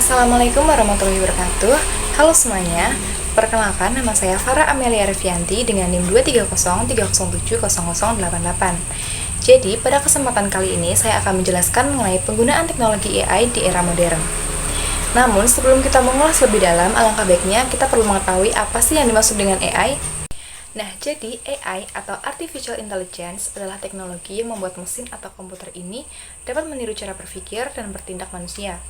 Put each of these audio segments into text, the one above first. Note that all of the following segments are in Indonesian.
Assalamualaikum warahmatullahi wabarakatuh. Halo semuanya, perkenalkan nama saya Farah Amelia Revianti dengan NIM 23030070088. Jadi, pada kesempatan kali ini saya akan menjelaskan mengenai penggunaan teknologi AI di era modern. Namun, sebelum kita mengulas lebih dalam, alangkah baiknya kita perlu mengetahui apa sih yang dimaksud dengan AI. Nah, jadi AI atau Artificial Intelligence adalah teknologi yang membuat mesin atau komputer ini dapat meniru cara berpikir dan bertindak manusia.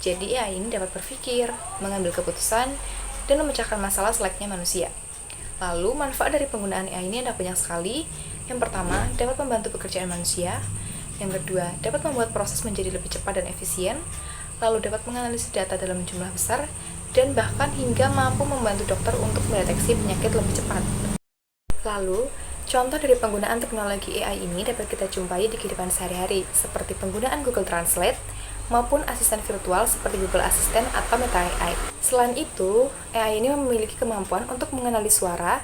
Jadi AI ini dapat berpikir, mengambil keputusan, dan memecahkan masalah selayaknya manusia. Lalu, manfaat dari penggunaan AI ini ada banyak sekali. Yang pertama, dapat membantu pekerjaan manusia. Yang kedua, dapat membuat proses menjadi lebih cepat dan efisien. Lalu dapat menganalisis data dalam jumlah besar, dan bahkan hingga mampu membantu dokter untuk mendeteksi penyakit lebih cepat. Lalu, contoh dari penggunaan teknologi AI ini dapat kita jumpai di kehidupan sehari-hari, seperti penggunaan Google Translate, maupun asisten virtual seperti Google Assistant atau Meta AI. Selain itu, AI ini memiliki kemampuan untuk mengenali suara.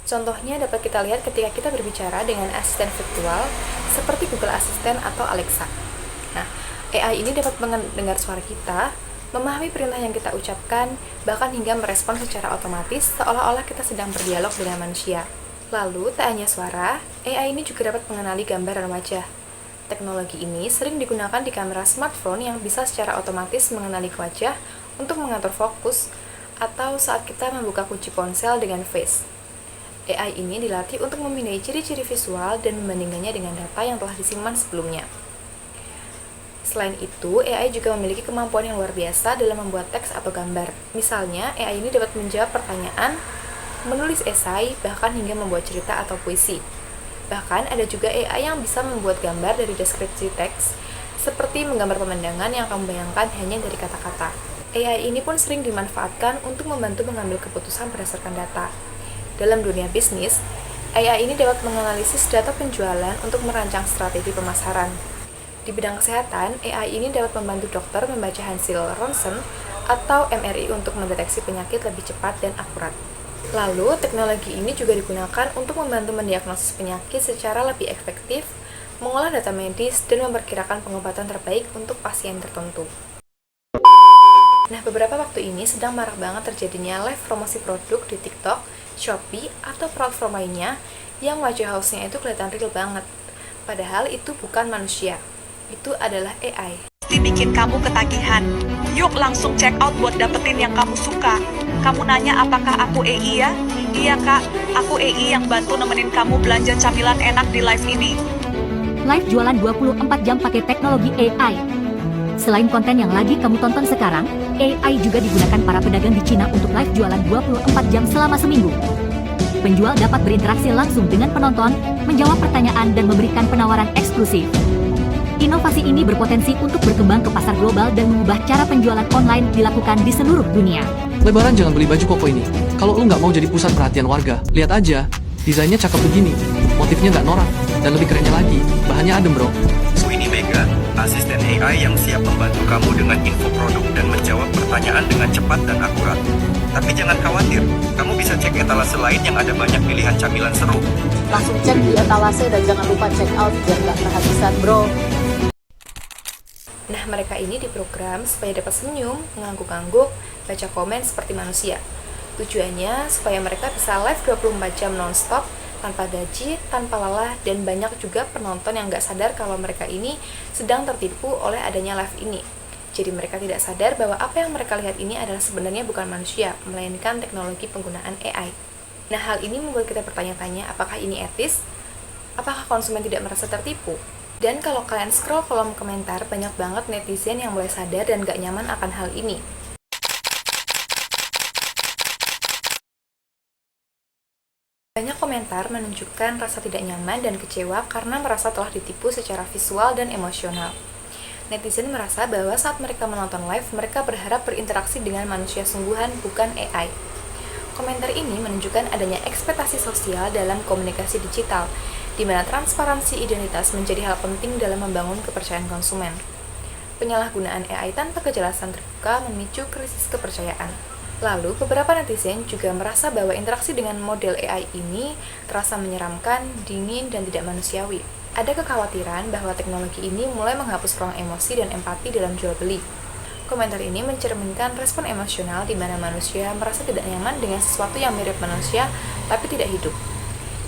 Contohnya dapat kita lihat ketika kita berbicara dengan asisten virtual seperti Google Assistant atau Alexa. Nah, AI ini dapat mendengar suara kita, memahami perintah yang kita ucapkan, bahkan hingga merespon secara otomatis seolah-olah kita sedang berdialog dengan manusia. Lalu, tak hanya suara, AI ini juga dapat mengenali gambar dan wajah. Teknologi ini sering digunakan di kamera smartphone yang bisa secara otomatis mengenali wajah untuk mengatur fokus atau saat kita membuka kunci ponsel dengan Face. AI ini dilatih untuk memindai ciri-ciri visual dan membandingkannya dengan data yang telah disimpan sebelumnya. Selain itu, AI juga memiliki kemampuan yang luar biasa dalam membuat teks atau gambar. Misalnya, AI ini dapat menjawab pertanyaan, menulis esai, bahkan hingga membuat cerita atau puisi. Bahkan ada juga AI yang bisa membuat gambar dari deskripsi teks, seperti menggambar pemandangan yang kamu bayangkan hanya dari kata-kata. AI ini pun sering dimanfaatkan untuk membantu mengambil keputusan berdasarkan data. Dalam dunia bisnis, AI ini dapat menganalisis data penjualan untuk merancang strategi pemasaran. Di bidang kesehatan, AI ini dapat membantu dokter membaca hasil ronsen atau MRI untuk mendeteksi penyakit lebih cepat dan akurat. Lalu, teknologi ini juga digunakan untuk membantu mendiagnosis penyakit secara lebih efektif, mengolah data medis, dan memperkirakan pengobatan terbaik untuk pasien tertentu. Nah, beberapa waktu ini sedang marak banget terjadinya live promosi produk di TikTok, Shopee, atau platform lainnya yang wajah host-nya itu kelihatan real banget. Padahal itu bukan manusia, itu adalah AI. Pasti bikin kamu ketagihan. Yuk langsung check out buat dapetin yang kamu suka. Kamu nanya apakah aku AI ya? Iya kak, aku AI yang bantu nemenin kamu belanja camilan enak di live ini. Live jualan 24 jam pakai teknologi AI. Selain konten yang lagi kamu tonton sekarang, AI juga digunakan para pedagang di Cina untuk live jualan 24 jam selama seminggu. Penjual dapat berinteraksi langsung dengan penonton, menjawab pertanyaan dan memberikan penawaran eksklusif. Inovasi ini berpotensi untuk berkembang ke pasar global dan mengubah cara penjualan online dilakukan di seluruh dunia. Lebaran jangan beli baju koko ini. Kalau lu nggak mau jadi pusat perhatian warga, lihat aja. Desainnya cakep begini. Motifnya nggak norak. Dan lebih kerennya lagi, bahannya adem bro. Ini Mega, asisten AI yang siap membantu kamu dengan info produk dan menjawab pertanyaan dengan cepat dan akurat. Tapi jangan khawatir, kamu bisa cek etalase lain yang ada banyak pilihan camilan seru. Langsung cek di etalase dan jangan lupa check out biar nggak kehabisan bro. Nah, mereka ini diprogram supaya dapat senyum, mengangguk-angguk, baca komen seperti manusia. Tujuannya supaya mereka bisa live 24 jam non-stop, tanpa gaji, tanpa lelah, dan banyak juga penonton yang nggak sadar kalau mereka ini sedang tertipu oleh adanya live ini. Jadi mereka tidak sadar bahwa apa yang mereka lihat ini adalah sebenarnya bukan manusia, melainkan teknologi penggunaan AI. Nah, hal ini membuat kita bertanya-tanya apakah ini etis? Apakah konsumen tidak merasa tertipu? Dan kalau kalian scroll kolom komentar, banyak banget netizen yang mulai sadar dan gak nyaman akan hal ini. Banyak komentar menunjukkan rasa tidak nyaman dan kecewa karena merasa telah ditipu secara visual dan emosional. Netizen merasa bahwa saat mereka menonton live, mereka berharap berinteraksi dengan manusia sungguhan, bukan AI. Komentar ini menunjukkan adanya ekspektasi sosial dalam komunikasi digital, di mana transparansi identitas menjadi hal penting dalam membangun kepercayaan konsumen. Penyalahgunaan AI tanpa kejelasan terbuka memicu krisis kepercayaan. Lalu, beberapa netizen juga merasa bahwa interaksi dengan model AI ini terasa menyeramkan, dingin, dan tidak manusiawi. Ada kekhawatiran bahwa teknologi ini mulai menghapus ruang emosi dan empati dalam jual beli. Komentar ini mencerminkan respon emosional di mana manusia merasa tidak nyaman dengan sesuatu yang mirip manusia tapi tidak hidup.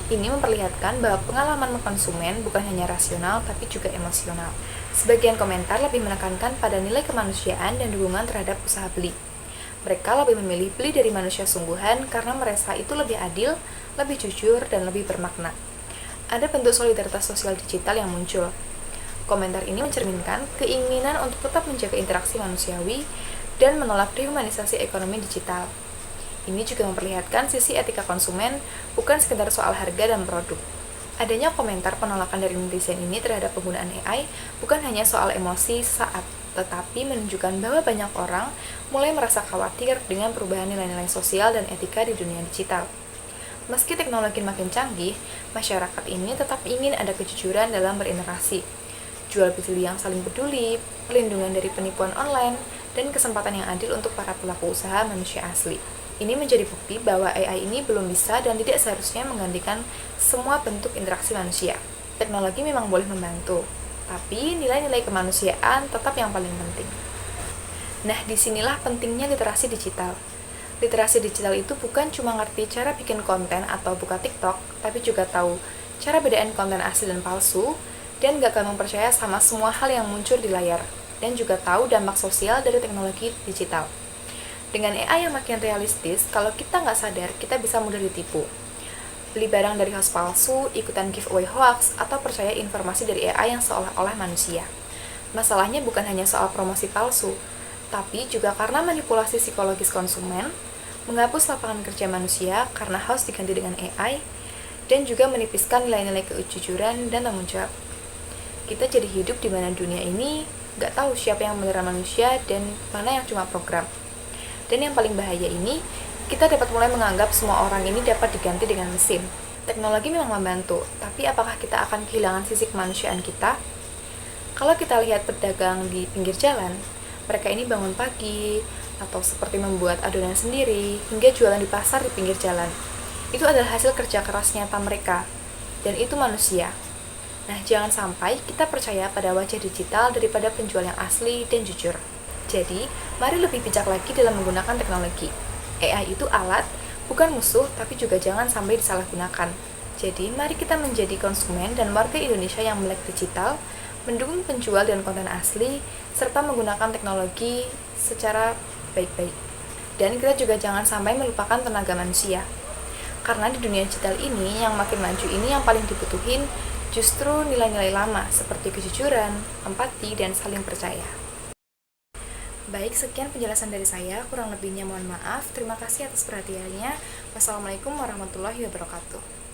Ini memperlihatkan bahwa pengalaman konsumen bukan hanya rasional tapi juga emosional. Sebagian komentar lebih menekankan pada nilai kemanusiaan dan dukungan terhadap usaha beli. Mereka lebih memilih beli dari manusia sungguhan karena merasa itu lebih adil, lebih jujur, dan lebih bermakna. Ada bentuk solidaritas sosial digital yang muncul. Komentar ini mencerminkan keinginan untuk tetap menjaga interaksi manusiawi dan menolak dehumanisasi ekonomi digital. Ini juga memperlihatkan sisi etika konsumen, bukan sekedar soal harga dan produk. Adanya komentar penolakan dari netizen ini terhadap penggunaan AI bukan hanya soal emosi saat, tetapi menunjukkan bahwa banyak orang mulai merasa khawatir dengan perubahan nilai-nilai sosial dan etika di dunia digital. Meski teknologi makin canggih, masyarakat ini tetap ingin ada kejujuran dalam berinteraksi, jual beli yang saling peduli, perlindungan dari penipuan online, dan kesempatan yang adil untuk para pelaku usaha manusia asli. Ini menjadi bukti bahwa AI ini belum bisa dan tidak seharusnya menggantikan semua bentuk interaksi manusia. Teknologi memang boleh membantu, tapi nilai-nilai kemanusiaan tetap yang paling penting. Nah, disinilah pentingnya literasi digital. Literasi digital itu bukan cuma ngerti cara bikin konten atau buka TikTok, tapi juga tahu cara bedain konten asli dan palsu, dan gak gampang percaya sama semua hal yang muncul di layar, dan juga tahu dampak sosial dari teknologi digital. Dengan AI yang makin realistis, kalau kita nggak sadar, kita bisa mudah ditipu. Beli barang dari host palsu, ikutan giveaway hoax, atau percaya informasi dari AI yang seolah-olah manusia. Masalahnya bukan hanya soal promosi palsu, tapi juga karena manipulasi psikologis konsumen, menghapus lapangan kerja manusia karena host diganti dengan AI, dan juga menipiskan nilai-nilai kejujuran dan tanggung jawab. Kita jadi hidup di mana dunia ini nggak tahu siapa yang beneran manusia dan mana yang cuma program. Dan yang paling bahaya ini, kita dapat mulai menganggap semua orang ini dapat diganti dengan mesin. Teknologi memang membantu, tapi apakah kita akan kehilangan sisi kemanusiaan kita? Kalau kita lihat pedagang di pinggir jalan, mereka ini bangun pagi, atau seperti membuat adonan sendiri, hingga jualan di pasar di pinggir jalan. Itu adalah hasil kerja keras nyata mereka, dan itu manusia. Nah, jangan sampai kita percaya pada wajah digital daripada penjual yang asli dan jujur. Jadi, mari lebih bijak lagi dalam menggunakan teknologi. AI itu alat, bukan musuh, tapi juga jangan sampai disalahgunakan. Jadi, mari kita menjadi konsumen dan warga Indonesia yang melek digital, mendukung penjual dan konten asli, serta menggunakan teknologi secara baik-baik. Dan kita juga jangan sampai melupakan tenaga manusia. Karena di dunia digital ini, yang makin maju ini yang paling dibutuhin justru nilai-nilai lama seperti kejujuran, empati, dan saling percaya. Baik, sekian penjelasan dari saya. Kurang lebihnya mohon maaf. Terima kasih atas perhatiannya. Wassalamualaikum warahmatullahi wabarakatuh.